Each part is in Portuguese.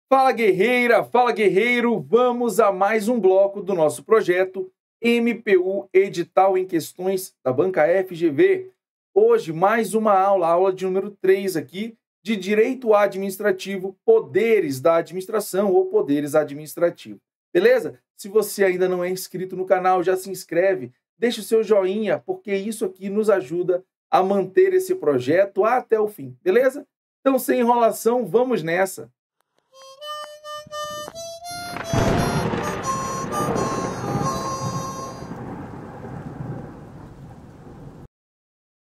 Fala guerreira, fala guerreiro, vamos a mais um bloco do nosso projeto MPU Edital em Questões da Banca FGV. Hoje mais uma aula de número 3 aqui, de Direito Administrativo, Poderes da Administração ou Poderes Administrativos. Beleza? Se você ainda não é inscrito no canal, já se inscreve, deixa o seu joinha, porque isso aqui nos ajuda a manter esse projeto até o fim, beleza? Então, sem enrolação, vamos nessa!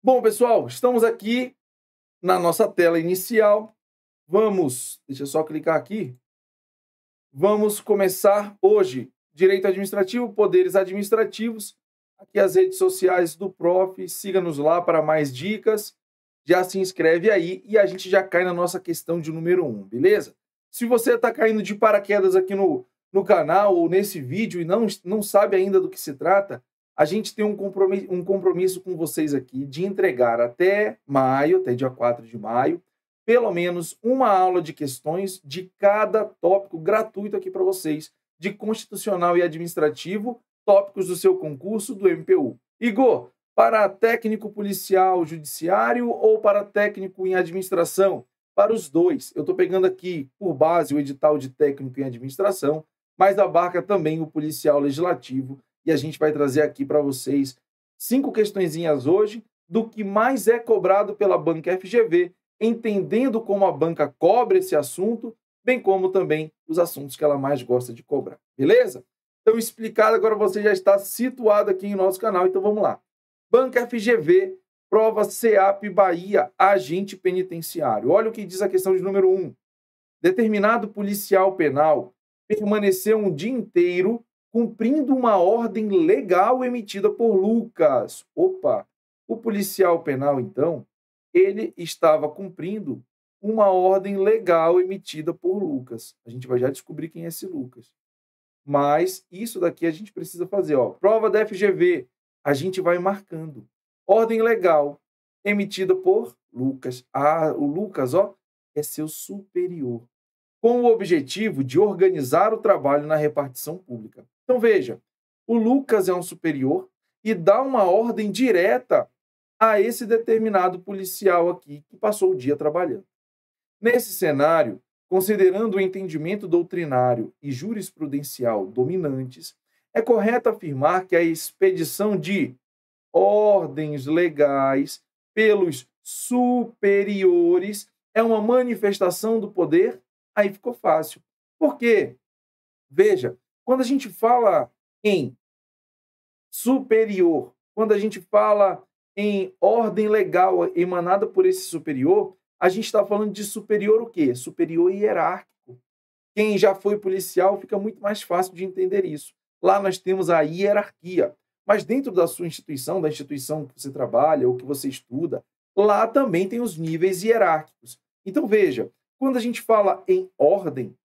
Bom, pessoal, estamos aqui na nossa tela inicial. Deixa eu só clicar aqui. Vamos começar hoje. Direito Administrativo, Poderes Administrativos. Aqui as redes sociais do Prof. Siga-nos lá para mais dicas. Já se inscreve aí e a gente já cai na nossa questão de número 1, beleza? Se você está caindo de paraquedas aqui no canal ou nesse vídeo e não sabe ainda do que se trata, a gente tem um compromisso com vocês aqui de entregar até maio, até dia 4 de maio, pelo menos uma aula de questões de cada tópico gratuito aqui para vocês, de constitucional e administrativo, tópicos do seu concurso do MPU. Igor, para técnico policial judiciário ou para técnico em administração? Para os dois. Eu estou pegando aqui por base o edital de técnico em administração, mas abarca também o policial legislativo, e a gente vai trazer aqui para vocês 5 questõezinhas hoje do que mais é cobrado pela Banca FGV, entendendo como a banca cobra esse assunto, bem como também os assuntos que ela mais gosta de cobrar. Beleza? Então, explicado, agora você já está situado aqui em nosso canal, então vamos lá. Banca FGV, prova CEAP Bahia, agente penitenciário. Olha o que diz a questão de número 1. Determinado policial penal permaneceu um dia inteiro cumprindo uma ordem legal emitida por Lucas. Opa! O policial penal, então, ele estava cumprindo uma ordem legal emitida por Lucas. A gente vai já descobrir quem é esse Lucas. Mas isso daqui a gente precisa fazer, ó. Prova da FGV, a gente vai marcando. Ordem legal emitida por Lucas. Ah, o Lucas, ó, é seu superior, com o objetivo de organizar o trabalho na repartição pública. Então, veja, o Lucas é um superior e dá uma ordem direta a esse determinado policial aqui que passou o dia trabalhando. Nesse cenário, considerando o entendimento doutrinário e jurisprudencial dominantes, é correto afirmar que a expedição de ordens legais pelos superiores é uma manifestação do poder? Aí ficou fácil. Por quê? Veja, quando a gente fala em superior, quando a gente fala em ordem legal emanada por esse superior, a gente está falando de superior o quê? Superior hierárquico. Quem já foi policial fica muito mais fácil de entender isso. Lá nós temos a hierarquia, mas dentro da sua instituição, da instituição que você trabalha ou que você estuda, lá também tem os níveis hierárquicos. Então, veja, quando a gente fala em ordem,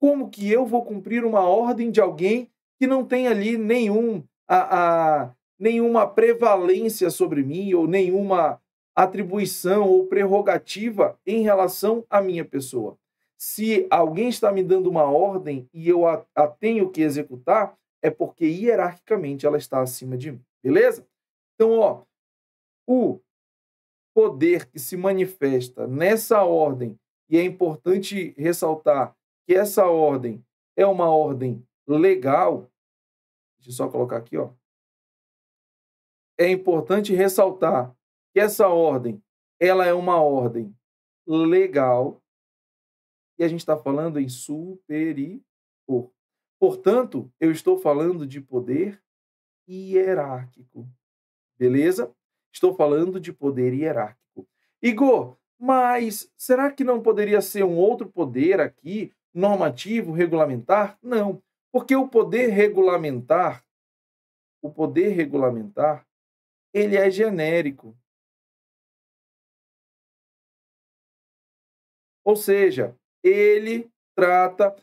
como que eu vou cumprir uma ordem de alguém que não tem ali nenhuma prevalência sobre mim ou nenhuma atribuição ou prerrogativa em relação à minha pessoa? Se alguém está me dando uma ordem e eu a tenho que executar, é porque hierarquicamente ela está acima de mim, beleza? Então, ó, o poder que se manifesta nessa ordem, e é importante ressaltar que essa ordem é uma ordem legal. Deixa eu só colocar aqui, ó. É importante ressaltar que essa ordem, ela é uma ordem legal e a gente está falando em superior. Portanto, eu estou falando de poder hierárquico, beleza? Estou falando de poder hierárquico. Igor, mas será que não poderia ser um outro poder aqui, normativo, regulamentar? Não, porque o poder regulamentar, ele é genérico. Ou seja, ele trata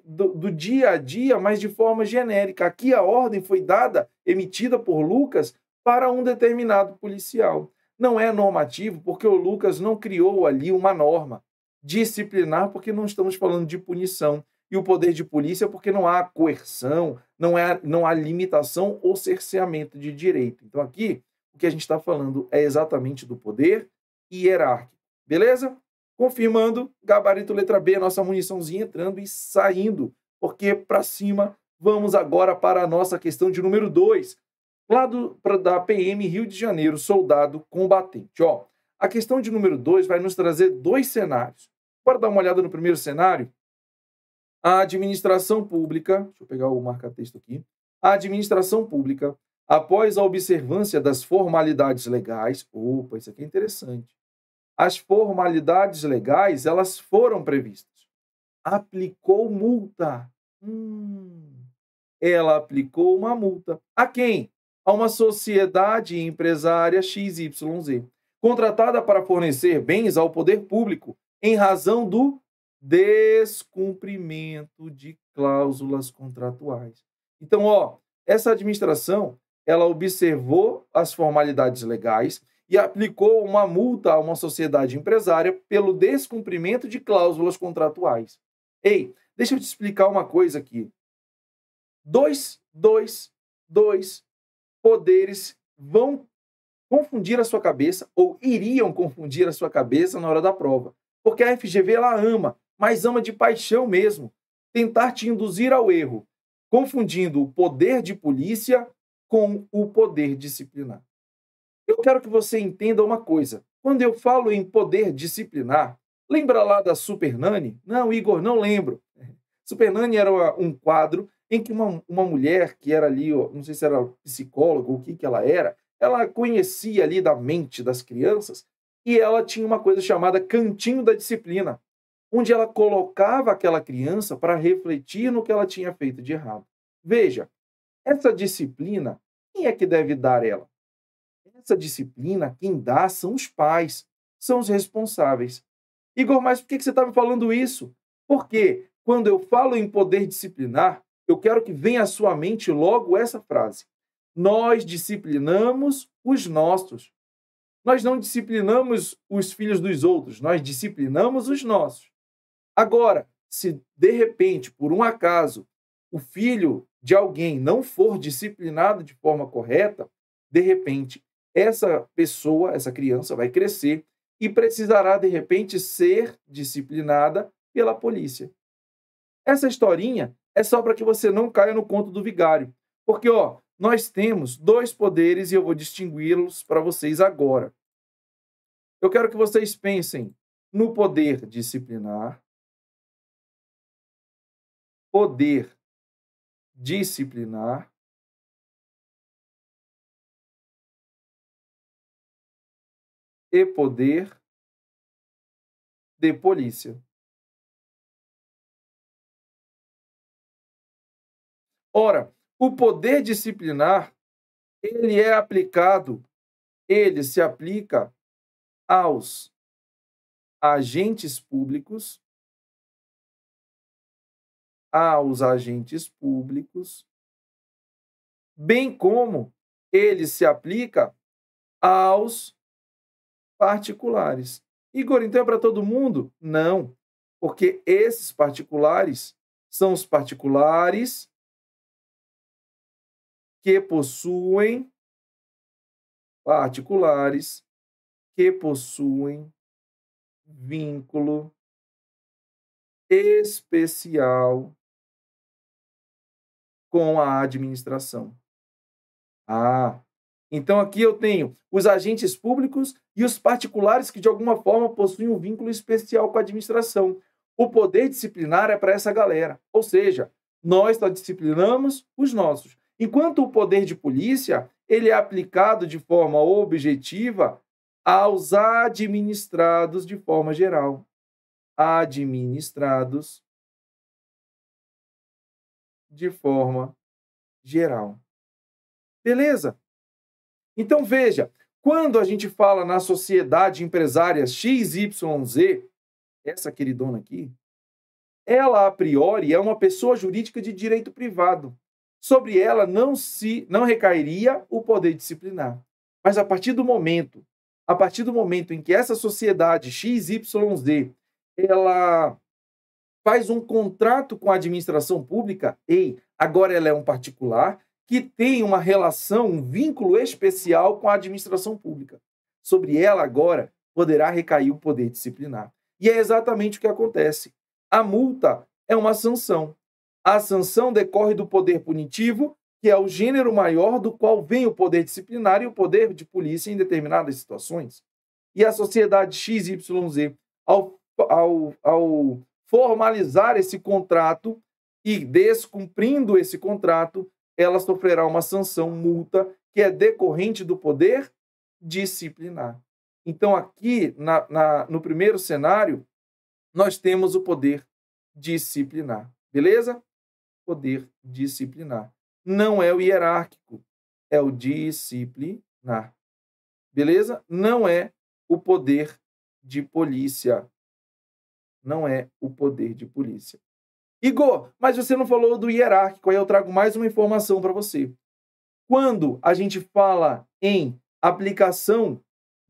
do dia a dia, mas de forma genérica. Aqui a ordem foi dada, emitida por Lucas, para um determinado policial. Não é normativo, porque o Lucas não criou ali uma norma. disciplinar, porque não estamos falando de punição. E o poder de polícia, porque não há coerção, não há limitação ou cerceamento de direito. Então, aqui, o que a gente está falando é exatamente do poder hierárquico. Beleza? Confirmando, gabarito letra B, a nossa muniçãozinha entrando e saindo, porque para cima, vamos agora para a nossa questão de número 2, lá da PM Rio de Janeiro, soldado combatente. Ó, a questão de número 2 vai nos trazer 2 cenários. Bora dar uma olhada no primeiro cenário? A administração pública, deixa eu pegar o marca-texto aqui, a administração pública, após a observância das formalidades legais, opa, isso aqui é interessante, as formalidades legais, elas foram previstas. Aplicou multa. Ela aplicou uma multa. A quem? A uma sociedade empresária XYZ, contratada para fornecer bens ao poder público em razão do descumprimento de cláusulas contratuais. Então, ó, essa administração, ela observou as formalidades legais e aplicou uma multa a uma sociedade empresária pelo descumprimento de cláusulas contratuais. Ei, deixa eu te explicar uma coisa aqui. Dois poderes vão confundir a sua cabeça, ou iriam confundir a sua cabeça na hora da prova. Porque a FGV, ela ama, mas ama de paixão mesmo, tentar te induzir ao erro, confundindo o poder de polícia com o poder disciplinar. Eu quero que você entenda uma coisa. Quando eu falo em poder disciplinar, lembra lá da Super Nani? Não, Igor, não lembro. Super Nani era um quadro em que uma mulher que era ali, não sei se era psicóloga ou o que ela era, ela conhecia ali da mente das crianças e ela tinha uma coisa chamada cantinho da disciplina, onde ela colocava aquela criança para refletir no que ela tinha feito de errado. Veja, essa disciplina, quem é que deve dar ela? Essa disciplina, quem dá são os pais, são os responsáveis. Igor, mas por que você está me falando isso? Porque quando eu falo em poder disciplinar, eu quero que venha à sua mente logo essa frase. Nós disciplinamos os nossos. Nós não disciplinamos os filhos dos outros, nós disciplinamos os nossos. Agora, se de repente, por um acaso, o filho de alguém não for disciplinado de forma correta, de repente, essa pessoa, essa criança vai crescer e precisará, de repente, ser disciplinada pela polícia. Essa historinha é só para que você não caia no conto do vigário. Porque, ó, nós temos 2 poderes e eu vou distingui-los para vocês agora. Eu quero que vocês pensem no poder disciplinar, poder disciplinar, e poder de polícia. Ora, o poder disciplinar, ele se aplica aos agentes públicos, bem como ele se aplica aos particulares. Igor, então é para todo mundo? Não, porque esses particulares são os particulares que possuem vínculo especial com a administração. Então aqui eu tenho os agentes públicos e os particulares que de alguma forma possuem um vínculo especial com a administração. O poder disciplinar é para essa galera, ou seja, nós só disciplinamos os nossos. Enquanto o poder de polícia, ele é aplicado de forma objetiva aos administrados de forma geral. Administrados de forma geral. Beleza? Então, veja, quando a gente fala na sociedade empresária XYZ, essa queridona aqui, ela, a priori, é uma pessoa jurídica de direito privado. Sobre ela não recairia o poder disciplinar. Mas a partir do momento em que essa sociedade XYZ ela faz um contrato com a administração pública, agora ela é um particular, que tem uma relação, um vínculo especial com a administração pública. Sobre ela agora poderá recair o poder disciplinar. E é exatamente o que acontece. A multa é uma sanção. A sanção decorre do poder punitivo, que é o gênero maior do qual vem o poder disciplinar e o poder de polícia em determinadas situações. E a sociedade XYZ, ao formalizar esse contrato e descumprindo esse contrato, ela sofrerá uma sanção, multa, que é decorrente do poder disciplinar. Então, aqui, no primeiro cenário, nós temos o poder disciplinar. Beleza? Poder disciplinar. Não é o hierárquico, é o disciplinar. Beleza? Não é o poder de polícia. Não é o poder de polícia. Igor, mas você não falou do hierárquico, aí eu trago mais uma informação para você. Quando a gente fala em aplicação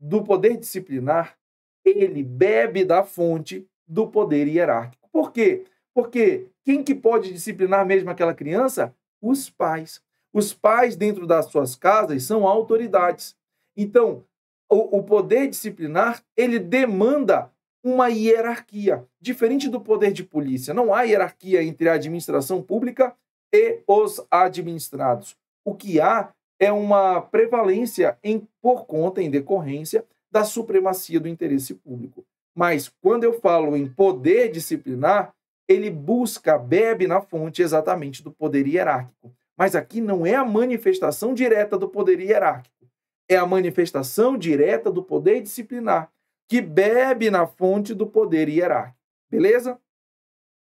do poder disciplinar, ele bebe da fonte do poder hierárquico. Por quê? Porque quem que pode disciplinar mesmo aquela criança? Os pais. Os pais, dentro das suas casas, são autoridades. Então, o poder disciplinar, ele demanda uma hierarquia, diferente do poder de polícia. Não há hierarquia entre a administração pública e os administrados. O que há é uma prevalência por conta, em decorrência, da supremacia do interesse público. Mas, quando eu falo em poder disciplinar, ele bebe na fonte exatamente do poder hierárquico. Mas aqui não é a manifestação direta do poder hierárquico, é a manifestação direta do poder disciplinar, que bebe na fonte do poder hierárquico. Beleza?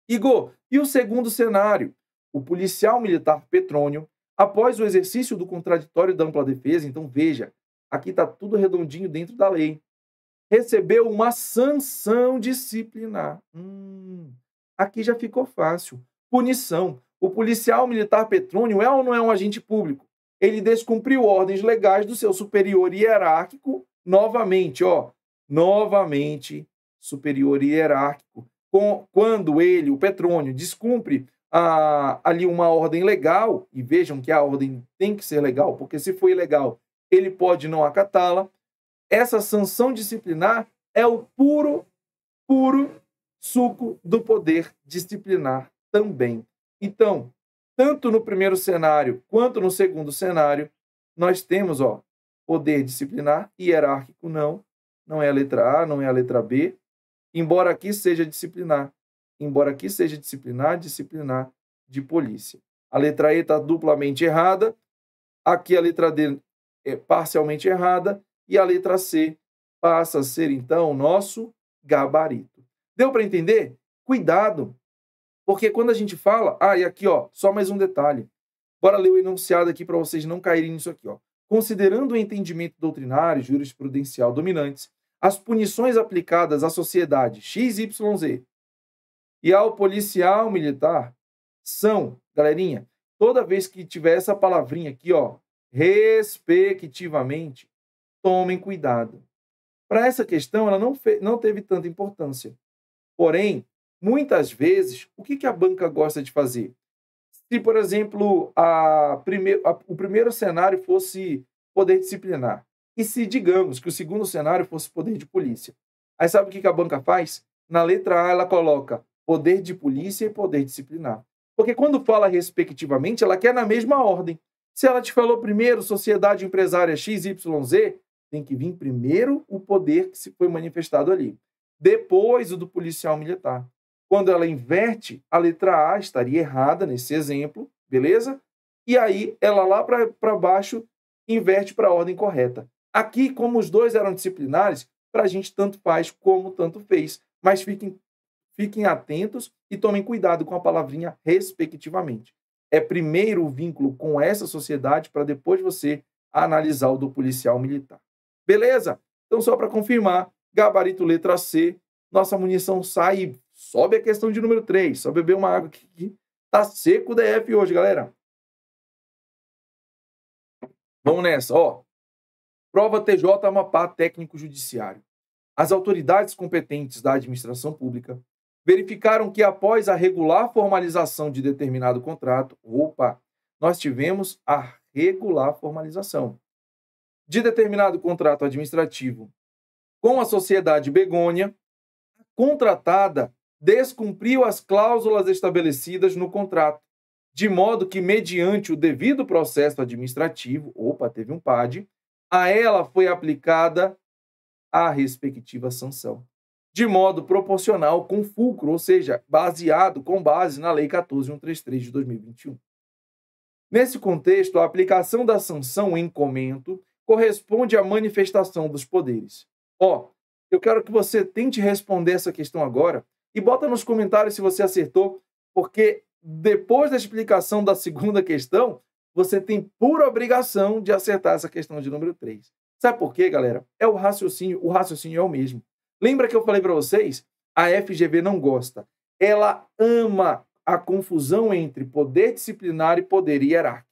Igor, e o segundo cenário? O policial militar Petrônio, após o exercício do contraditório da ampla defesa, então veja, aqui está tudo redondinho dentro da lei, recebeu uma sanção disciplinar. Aqui já ficou fácil. Punição. O policial militar Petrônio é ou não é um agente público? Ele descumpriu ordens legais do seu superior hierárquico, novamente, superior hierárquico. Quando ele, o Petrônio, descumpre ali uma ordem legal, e vejam que a ordem tem que ser legal, porque se for ilegal, ele pode não acatá-la. Essa sanção disciplinar é o puro suco do poder disciplinar também. Então, tanto no primeiro cenário quanto no segundo cenário, nós temos poder disciplinar, hierárquico não é a letra A, não é a letra B, embora aqui seja disciplinar. Embora aqui seja disciplinar de polícia. A letra E está duplamente errada, aqui a letra D é parcialmente errada, e a letra C passa a ser, então, o nosso gabarito. Deu para entender? Cuidado, porque quando a gente fala... e aqui, só mais um detalhe. Bora ler o enunciado aqui para vocês não caírem nisso aqui. Considerando o entendimento doutrinário e jurisprudencial dominantes, as punições aplicadas à sociedade XYZ e ao policial militar são, galerinha, toda vez que tiver essa palavrinha aqui, respectivamente, tomem cuidado. Para essa questão, ela não teve tanta importância. Porém, muitas vezes, o que a banca gosta de fazer? Se, por exemplo, o primeiro cenário fosse poder disciplinar, e se, digamos, que o segundo cenário fosse poder de polícia, aí sabe o que a banca faz? Na letra A, ela coloca poder de polícia e poder disciplinar. Porque quando fala respectivamente, ela quer na mesma ordem. Se ela te falou primeiro sociedade empresária XYZ, tem que vir primeiro o poder que se foi manifestado ali. Depois o do policial militar. Quando ela inverte, a letra A estaria errada nesse exemplo, beleza? E aí, ela lá para baixo inverte para a ordem correta. Aqui, como os dois eram disciplinares, para a gente tanto faz como tanto fez. Mas fiquem atentos e tomem cuidado com a palavrinha respectivamente. É primeiro o vínculo com essa sociedade para depois você analisar o do policial militar. Beleza? Então, só para confirmar, gabarito letra C, nossa munição sai e sobe a questão de número 3. Só beber uma água aqui. Tá seco o DF hoje, galera. Vamos nessa, Prova TJ Amapá Técnico Judiciário. as autoridades competentes da administração pública verificaram que após a regular formalização de determinado contrato, nós tivemos a regular formalização de determinado contrato administrativo com a sociedade Begônia, a contratada descumpriu as cláusulas estabelecidas no contrato, de modo que, mediante o devido processo administrativo, teve um PAD, a ela foi aplicada a respectiva sanção, de modo proporcional com fulcro, ou seja, com base na Lei 14.133 de 2021. Nesse contexto, a aplicação da sanção em comento corresponde à manifestação dos poderes. Eu quero que você tente responder essa questão agora e bota nos comentários se você acertou, porque depois da explicação da segunda questão, você tem pura obrigação de acertar essa questão de número 3. Sabe por quê, galera? O raciocínio é o mesmo. Lembra que eu falei para vocês? A FGV não gosta. Ela ama a confusão entre poder disciplinar e poder hierárquico.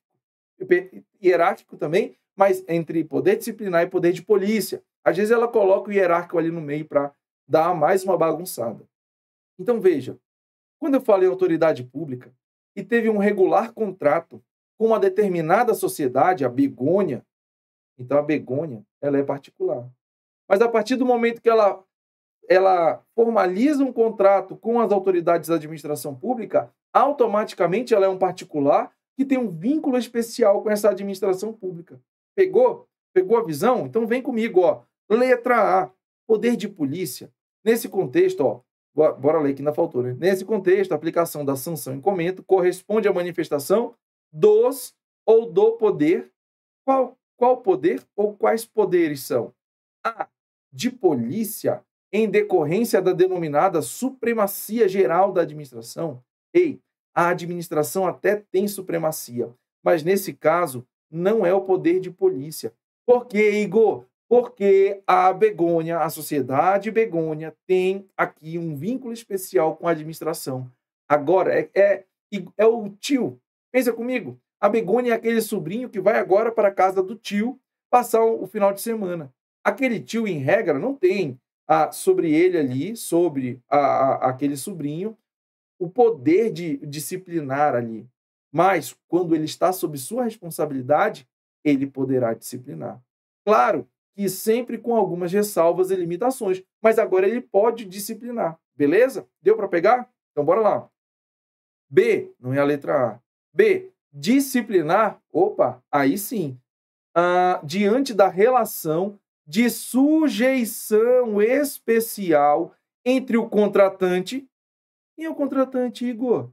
Hierárquico também, mas entre poder disciplinar e poder de polícia. Às vezes ela coloca o hierárquico ali no meio para dar mais uma bagunçada. Então, veja, quando eu falei autoridade pública e teve um regular contrato com uma determinada sociedade, a Begônia, então a Begônia, ela é particular. Mas a partir do momento que ela formaliza um contrato com as autoridades da administração pública, automaticamente ela é um particular que tem um vínculo especial com essa administração pública. Pegou? Pegou a visão? Então vem comigo, Letra A, poder de polícia. Nesse contexto, bora ler que ainda faltou, né? Nesse contexto, a aplicação da sanção em comento corresponde à manifestação dos ou do poder. Qual poder ou quais poderes são? A, de polícia, em decorrência da denominada supremacia geral da administração. A administração até tem supremacia, mas nesse caso não é o poder de polícia. Por quê, Igor? Porque a Begônia, a sociedade Begônia, tem aqui um vínculo especial com a administração. Agora, é o tio. Pensa comigo. A Begônia é aquele sobrinho que vai agora para a casa do tio passar o final de semana. Aquele tio, em regra, não tem sobre ele ali, sobre aquele sobrinho, o poder de disciplinar ali. Mas, quando ele está sob sua responsabilidade, ele poderá disciplinar. Claro que sempre com algumas ressalvas e limitações, mas agora ele pode disciplinar. Beleza? Deu para pegar? Então, bora lá. B, não é a letra A. B, disciplinar, aí sim. Diante da relação de sujeição especial entre o contratante e o contratante, Igor.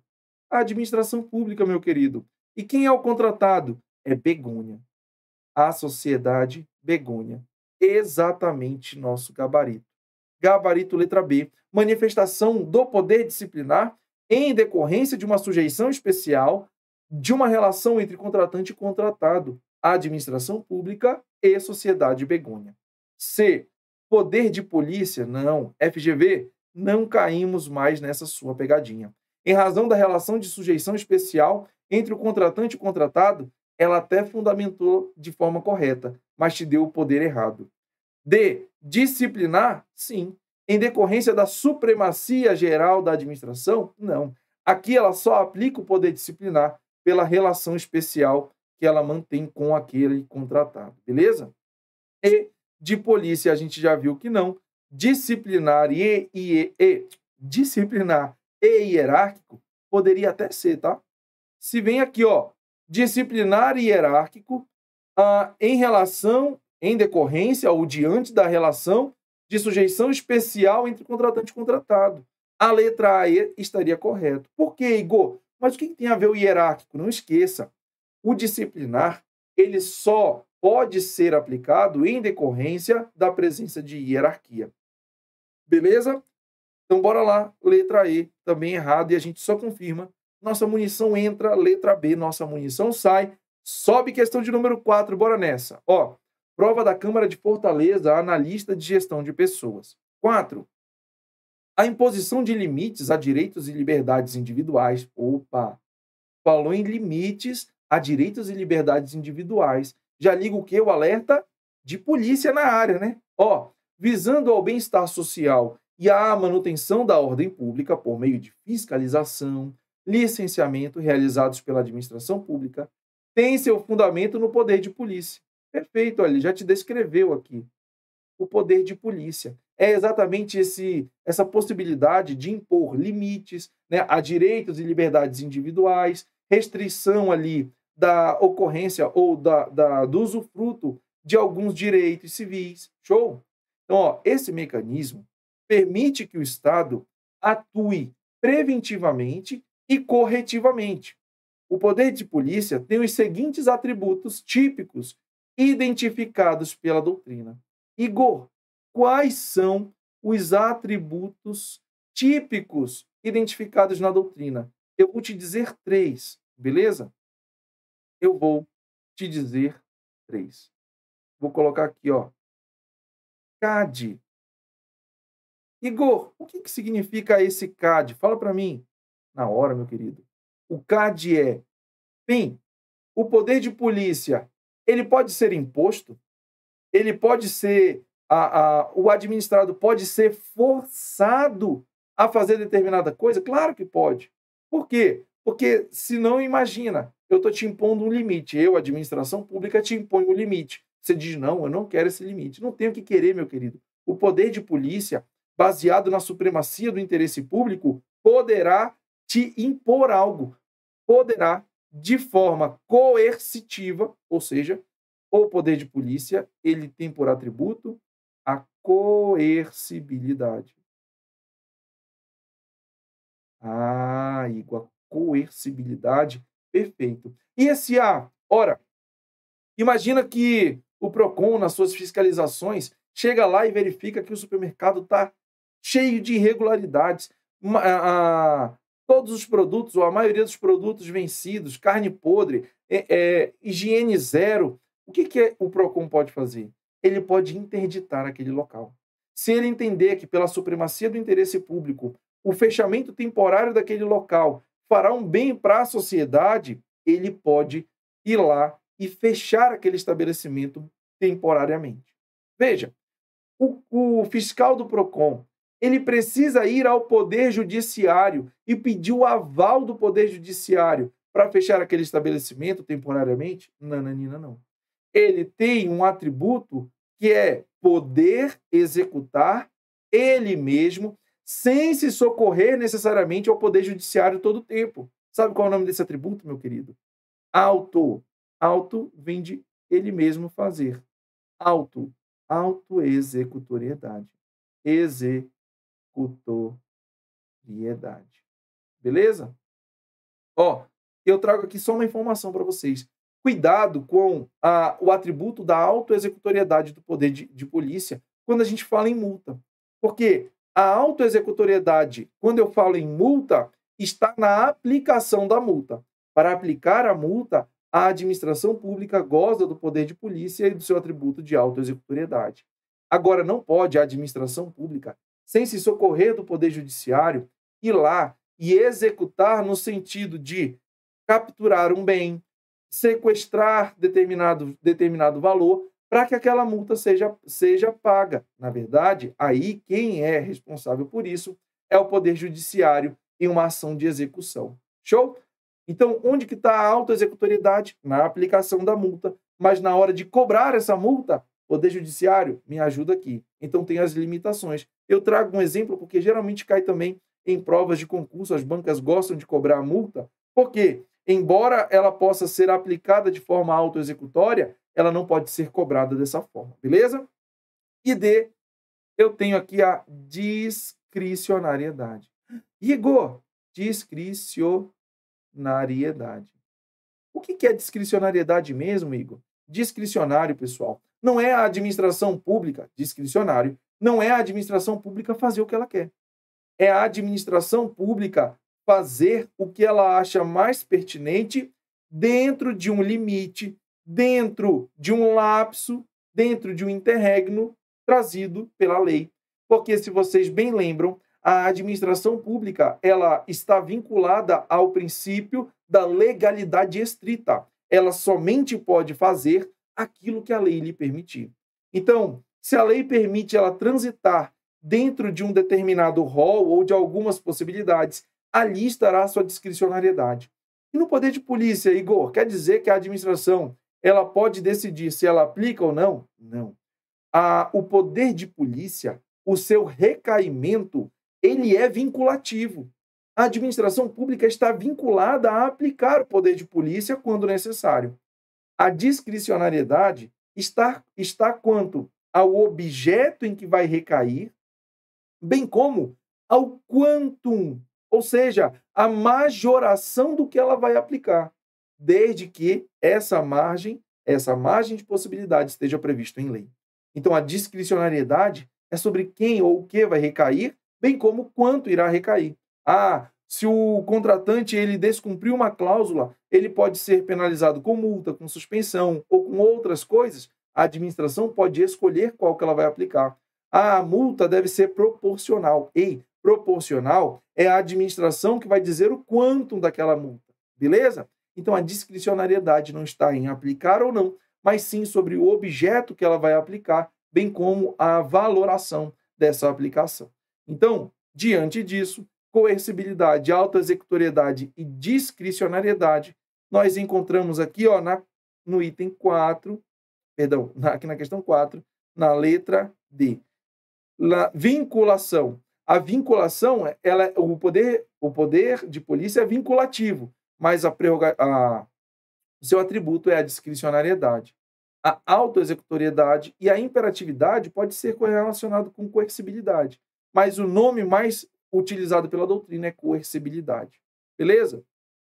A administração pública, meu querido. E quem é o contratado? É Begônia. A sociedade Begônia. Exatamente nosso gabarito. Gabarito letra B. Manifestação do poder disciplinar em decorrência de uma sujeição especial de uma relação entre contratante e contratado, a administração pública e sociedade Begônia. C. Poder de polícia? Não. FGV? Não caímos mais nessa sua pegadinha. Em razão da relação de sujeição especial entre o contratante e o contratado, ela até fundamentou de forma correta, mas te deu o poder errado. D. Disciplinar? Sim. Em decorrência da supremacia geral da administração? Não. Aqui ela só aplica o poder disciplinar pela relação especial que ela mantém com aquele contratado. Beleza? E de polícia a gente já viu que não. Disciplinar disciplinar e hierárquico poderia até ser, tá? Se vem aqui, disciplinar e hierárquico em decorrência ou diante da relação de sujeição especial entre contratante e contratado. A letra A estaria correta. Por quê, Igor? Mas o que tem a ver o hierárquico? Não esqueça. O disciplinar, ele só pode ser aplicado em decorrência da presença de hierarquia. Beleza? Então, bora lá. Letra E, também errado, e a gente só confirma. Nossa munição entra, letra B, nossa munição sai. Sobe questão de número 4, bora nessa. Prova da Câmara de Fortaleza, analista de gestão de pessoas. 4. A imposição de limites a direitos e liberdades individuais. Falou em limites a direitos e liberdades individuais. Já liga o quê? O alerta de polícia na área, né? visando ao bem-estar social e à manutenção da ordem pública por meio de fiscalização, licenciamento realizados pela administração pública, tem seu fundamento no poder de polícia. Perfeito, olha, ele já te descreveu aqui. O poder de polícia é exatamente essa possibilidade de impor limites, né, a direitos e liberdades individuais, restrição ali da ocorrência ou do usufruto de alguns direitos civis. Show? Então, ó, esse mecanismo permite que o Estado atue preventivamente e corretivamente. O poder de polícia tem os seguintes atributos típicos identificados pela doutrina. Igor, quais são os atributos típicos identificados na doutrina? Eu vou te dizer 3, beleza? Eu vou te dizer 3. Vou colocar aqui, ó. CAD. Igor, o que significa esse CAD? Fala para mim. Na hora, meu querido. O CAD é, bem, o poder de polícia, ele pode ser imposto, ele pode ser, o administrado pode ser forçado a fazer determinada coisa? Claro que pode. Por quê? Porque, se não, imagina, eu estou te impondo um limite, eu, administração pública, te imponho um limite. Você diz, não, eu não quero esse limite. Não tenho o que querer, meu querido. O poder de polícia, baseado na supremacia do interesse público, poderá te impor algo, poderá, de forma coercitiva, ou seja, o poder de polícia, ele tem por atributo a coercibilidade. Igual coercibilidade, perfeito. E esse A, ora, imagina que o PROCON, nas suas fiscalizações, chega lá e verifica que o supermercado está cheio de irregularidades. Todos os produtos, ou a maioria dos produtos vencidos, carne podre, higiene zero. O que o PROCON pode fazer? Ele pode interditar aquele local. Se ele entender que, pela supremacia do interesse público, o fechamento temporário daquele local fará um bem para a sociedade, ele pode ir lá e fechar aquele estabelecimento temporariamente. Veja, o fiscal do PROCON, ele precisa ir ao Poder Judiciário e pedir o aval do Poder Judiciário para fechar aquele estabelecimento temporariamente? Nananina, não. Ele tem um atributo que é poder executar ele mesmo, sem se socorrer necessariamente ao Poder Judiciário todo o tempo. Sabe qual é o nome desse atributo, meu querido? Auto. Auto vem de ele mesmo fazer. Autoexecutoriedade. Executoriedade. Beleza? Ó, eu trago aqui só uma informação para vocês. Cuidado com o atributo da autoexecutoriedade do poder de polícia quando a gente fala em multa. Porque a autoexecutoriedade, quando eu falo em multa, está na aplicação da multa. Para aplicar a multa, a administração pública goza do poder de polícia e do seu atributo de autoexecutoriedade. Agora, não pode a administração pública, sem se socorrer do poder judiciário, ir lá e executar no sentido de capturar um bem, sequestrar determinado valor para que aquela multa seja paga. Na verdade, aí quem é responsável por isso é o Poder Judiciário em uma ação de execução. Show? Então, onde que está a autoexecutoriedade? Na aplicação da multa. Mas na hora de cobrar essa multa, Poder Judiciário, me ajuda aqui. Então, tem as limitações. Eu trago um exemplo porque geralmente cai também em provas de concurso. As bancas gostam de cobrar a multa. Por quê? Embora ela possa ser aplicada de forma autoexecutória, ela não pode ser cobrada dessa forma, beleza? E D, eu tenho aqui a discricionariedade. Igor, discricionariedade. O que é discricionariedade mesmo, Igor? Discricionário, pessoal, não é a administração pública, discricionário, não é a administração pública fazer o que ela quer. É a administração pública fazer o que ela acha mais pertinente dentro de um limite, dentro de um lapso, dentro de um interregno trazido pela lei. Porque, se vocês bem lembram, a administração pública ela está vinculada ao princípio da legalidade estrita. Ela somente pode fazer aquilo que a lei lhe permitir. Então, Se a lei permite ela transitar dentro de um determinado rol ou de algumas possibilidades, ali estará a sua discricionariedade. E no poder de polícia, Igor, quer dizer que a administração ela pode decidir se ela aplica ou não? Não. O poder de polícia, o seu recaimento, ele é vinculativo. A administração pública está vinculada a aplicar o poder de polícia quando necessário. A discricionariedade está quanto ao objeto em que vai recair, bem como ao quantum, ou seja, a majoração do que ela vai aplicar, desde que essa margem de possibilidade esteja prevista em lei. Então, a discricionariedade é sobre quem ou o que vai recair, bem como quanto irá recair. Se o contratante ele descumpriu uma cláusula, ele pode ser penalizado com multa, com suspensão ou com outras coisas. A administração pode escolher qual que ela vai aplicar. A multa deve ser proporcional. Proporcional é a administração que vai dizer o quantum daquela multa. Beleza? Então, a discricionariedade não está em aplicar ou não, mas sim sobre o objeto que ela vai aplicar, bem como a valoração dessa aplicação. Então, diante disso, coercibilidade, autoexecutoriedade e discricionariedade, nós encontramos aqui no item 4, aqui na questão 4, na letra D. Vinculação. A vinculação, o poder de polícia é vinculativo, mas o seu atributo é a discricionariedade. A autoexecutoriedade e a imperatividade pode ser correlacionado com coercibilidade, mas o nome mais utilizado pela doutrina é coercibilidade. Beleza?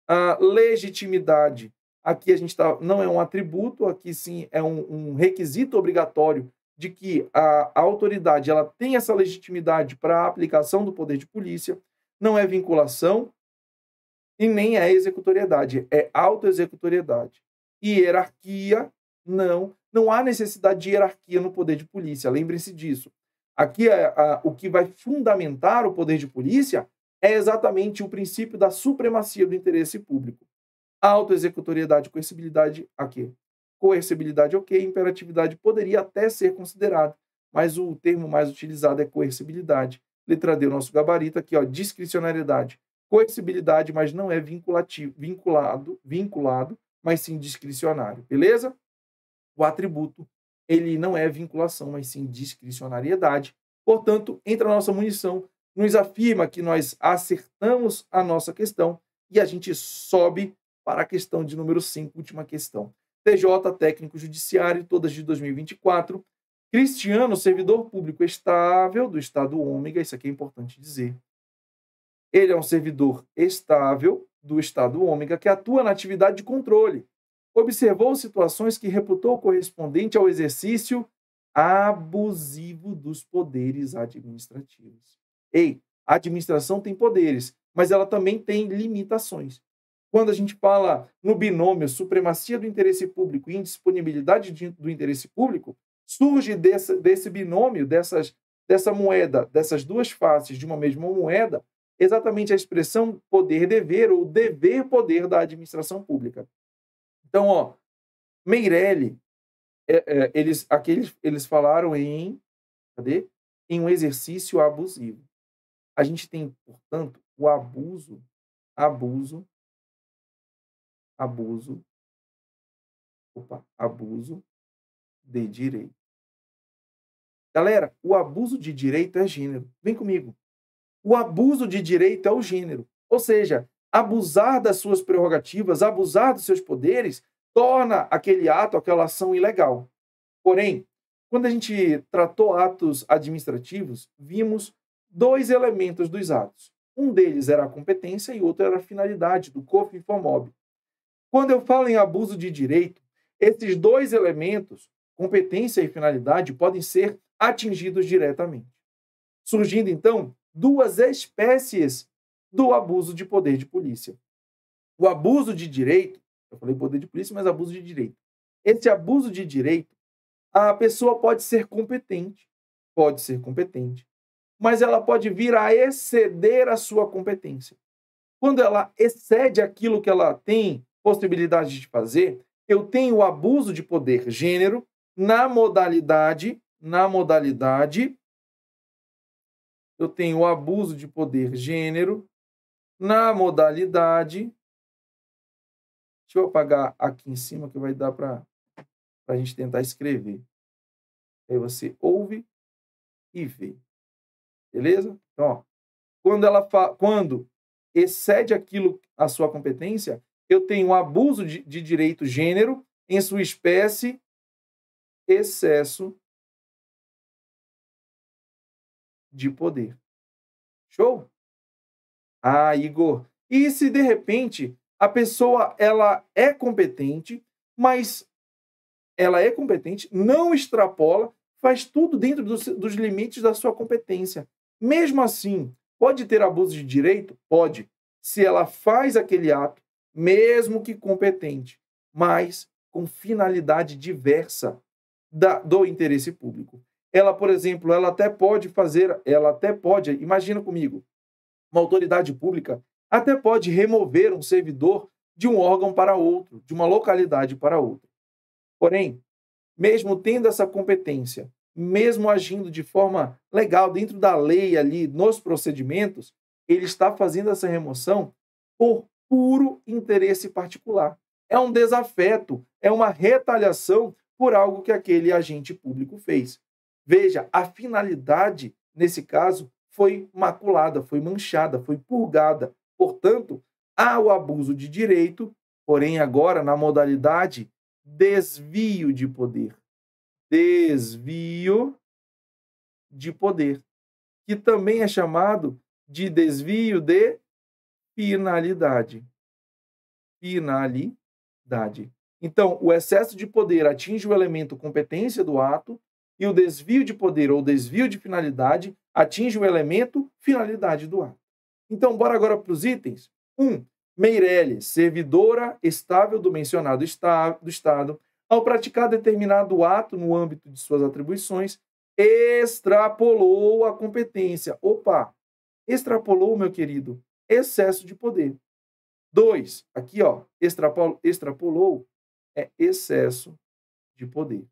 A legitimidade, aqui a gente não é um atributo, aqui sim é um requisito obrigatório de que a autoridade ela tem essa legitimidade para a aplicação do poder de polícia, não é vinculação e nem é executoriedade, é autoexecutoriedade. E hierarquia, não há necessidade de hierarquia no poder de polícia, lembrem-se disso. Aqui, o que vai fundamentar o poder de polícia é exatamente o princípio da supremacia do interesse público. Autoexecutoriedade, coercibilidade, aqui. Coercibilidade, ok. Imperatividade poderia até ser considerado, mas o termo mais utilizado é coercibilidade. Letra D, o nosso gabarito aqui, discricionariedade. Coercibilidade, mas não é vinculado, mas sim discricionário. Beleza? O atributo ele não é vinculação, mas sim discricionariedade. Portanto, entra a nossa munição, nos afirma que nós acertamos a nossa questão e a gente sobe para a questão de número 5, última questão. TJ, técnico judiciário, todas de 2024. Cristiano, servidor público estável do estado ômega, isso aqui é importante dizer. Ele é um servidor estável do estado ômega que atua na atividade de controle. Observou situações que reputou correspondente ao exercício abusivo dos poderes administrativos. A administração tem poderes, mas ela também tem limitações. Quando a gente fala no binômio supremacia do interesse público e indisponibilidade do interesse público, surge desse binômio, dessa moeda, dessas duas faces de uma mesma moeda, exatamente a expressão poder-dever ou dever-poder da administração pública. Então, Meirelli, eles falaram em um exercício abusivo. A gente tem, portanto, o abuso de direito. Galera, o abuso de direito é gênero. Vem comigo. O abuso de direito é o gênero. Ou seja, abusar das suas prerrogativas, abusar dos seus poderes, torna aquele ato, aquela ação ilegal. Porém, quando a gente tratou atos administrativos, vimos dois elementos dos atos. Um deles era a competência e outro era a finalidade, do COFINFOMOB. Quando eu falo em abuso de direito, esses dois elementos, competência e finalidade, podem ser atingidos diretamente. Surgindo, então, duas espécies do abuso de poder de polícia. O abuso de direito, eu falei poder de polícia, mas abuso de direito. Esse abuso de direito, a pessoa pode ser competente, mas ela pode vir a exceder a sua competência. Quando ela excede aquilo que ela tem possibilidade de fazer, eu tenho o abuso de poder gênero na modalidade na modalidade, eu tenho o abuso de poder gênero, na modalidade, deixa eu apagar aqui em cima que vai dar para a gente tentar escrever. Aí você ouve e vê. Beleza? Então, ó, quando excede aquilo a sua competência, eu tenho um abuso de direito gênero em sua espécie, excesso de poder. Show? Ah, Igor. E se de repente a pessoa ela é competente, mas ela é competente, não extrapola, faz tudo dentro dos limites da sua competência. Mesmo assim, pode ter abuso de direito? Pode. Se ela faz aquele ato, mesmo que competente, mas com finalidade diversa do interesse público. Ela, por exemplo, ela até pode, imagina comigo, uma autoridade pública até pode remover um servidor de um órgão para outro, de uma localidade para outra. Porém, mesmo tendo essa competência, mesmo agindo de forma legal dentro da lei ali, nos procedimentos, ele está fazendo essa remoção por puro interesse particular. É um desafeto, é uma retaliação por algo que aquele agente público fez. Veja, a finalidade, nesse caso, foi maculada, foi manchada, foi purgada. Portanto, há o abuso de direito, porém agora na modalidade desvio de poder. Desvio de poder, que também é chamado de desvio de finalidade. Finalidade. Então, o excesso de poder atinge o elemento competência do ato e o desvio de poder ou desvio de finalidade atinge o elemento finalidade do ato. Então, bora agora para os itens. 1. Meirelles, servidora estável do mencionado do Estado, ao praticar determinado ato no âmbito de suas atribuições, extrapolou a competência. Opa! Extrapolou, meu querido, excesso de poder. 2. Aqui, ó, extrapolou é excesso de poder.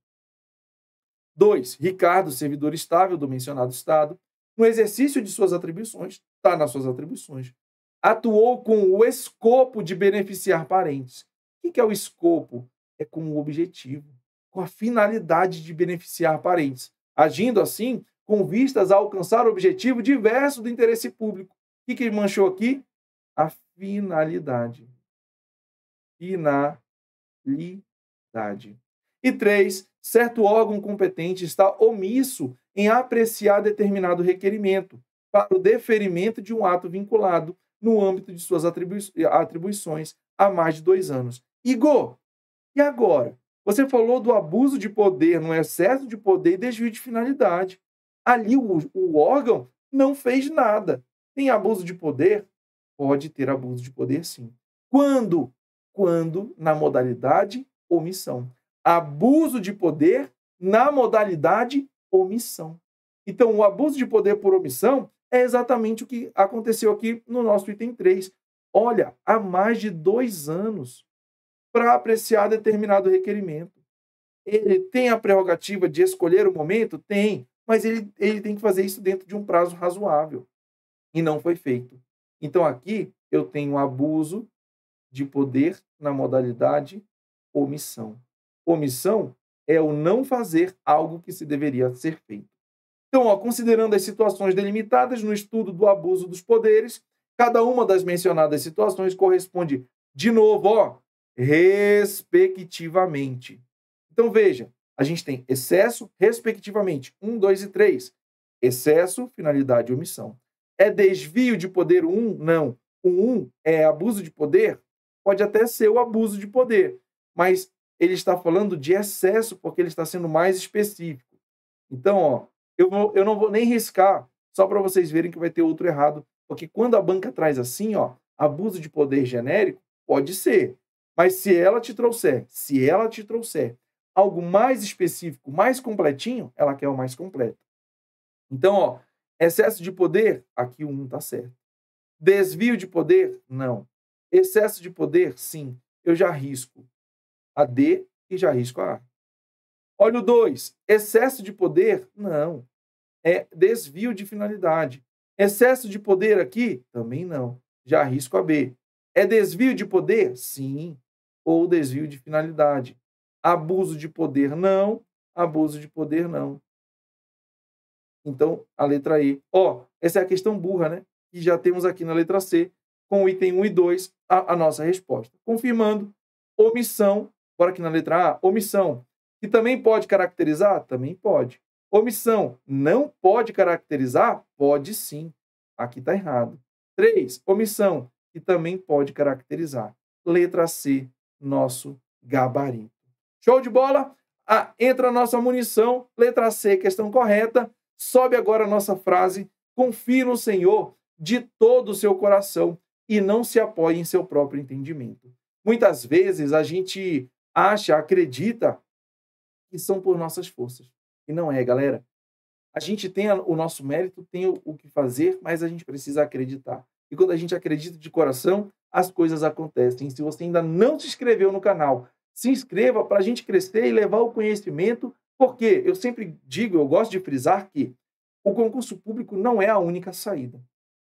2. Ricardo, servidor estável do mencionado Estado, no exercício de suas atribuições, está nas suas atribuições, atuou com o escopo de beneficiar parentes. O que é o escopo? É com o objetivo, com a finalidade de beneficiar parentes, agindo assim com vistas a alcançar o objetivo diverso do interesse público. O que manchou aqui? A finalidade. Finalidade. E 3, certo órgão competente está omisso em apreciar determinado requerimento para o deferimento de um ato vinculado no âmbito de suas atribuições há mais de 2 anos. Igor, e agora? Você falou do abuso de poder, no excesso de poder e desvio de finalidade. Ali o órgão não fez nada. Tem abuso de poder? Pode ter abuso de poder, sim. Quando? Quando na modalidade omissão. Abuso de poder na modalidade omissão. Então, o abuso de poder por omissão é exatamente o que aconteceu aqui no nosso item 3. Olha, há mais de 2 anos para apreciar determinado requerimento. Ele tem a prerrogativa de escolher o momento? Tem, mas ele tem que fazer isso dentro de um prazo razoável. E não foi feito. Então, aqui eu tenho abuso de poder na modalidade omissão. Omissão é o não fazer algo que se deveria ser feito. Então, ó, considerando as situações delimitadas no estudo do abuso dos poderes, cada uma das mencionadas situações corresponde, de novo, ó, respectivamente. Então, veja, a gente tem excesso, respectivamente, 1, 2 e 3. Excesso, finalidade e omissão. É desvio de poder o 1? Não. O 1 é abuso de poder? Pode até ser o abuso de poder, mas ele está falando de excesso porque ele está sendo mais específico. Então, ó, eu não vou nem riscar, só para vocês verem que vai ter outro errado, porque quando a banca traz assim, ó, abuso de poder genérico, pode ser. Mas se ela te trouxer algo mais específico, mais completinho, ela quer o mais completo. Então, ó, excesso de poder, aqui o 1 está certo. Desvio de poder, não. Excesso de poder, sim. Eu já risco a D e já risco a A. Olha o 2. Excesso de poder? Não. É desvio de finalidade. Excesso de poder aqui? Também não. Já arrisco a B. É desvio de poder? Sim. Ou desvio de finalidade. Abuso de poder? Não. Abuso de poder? Não. Então, a letra E. Ó, essa é a questão burra, né? E já temos aqui na letra C, com o item 1 e 2, a nossa resposta. Confirmando, omissão. Bora aqui na letra A. Omissão. Que também pode caracterizar? Também pode. Omissão não pode caracterizar? Pode sim. Aqui está errado. 3. Omissão, que também pode caracterizar. Letra C, nosso gabarito. Show de bola? Entra a nossa munição. Letra C, questão correta. Sobe agora a nossa frase. Confie no Senhor de todo o seu coração e não se apoie em seu próprio entendimento. Muitas vezes a gente acredita que são por nossas forças. E não é, galera. A gente tem o nosso mérito, tem o que fazer, mas a gente precisa acreditar. E quando a gente acredita de coração, as coisas acontecem. Se você ainda não se inscreveu no canal, se inscreva para a gente crescer e levar o conhecimento, porque eu sempre digo, eu gosto de frisar que o concurso público não é a única saída,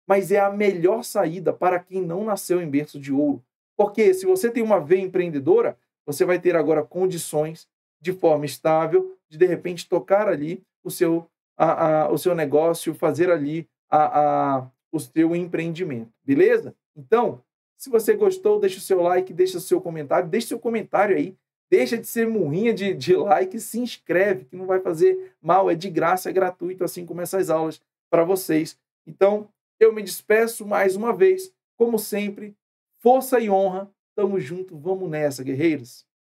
mas é a melhor saída para quem não nasceu em berço de ouro. Porque se você tem uma veia empreendedora, você vai ter agora condições de forma estável, de repente tocar ali o seu negócio, fazer ali o seu empreendimento, beleza? Então, se você gostou, deixa o seu like, deixa o seu comentário aí, deixa de ser murrinha de like, se inscreve, que não vai fazer mal, é de graça, é gratuito, assim como essas aulas para vocês. Então, eu me despeço mais uma vez, como sempre, força e honra, tamo junto, vamos nessa, guerreiros!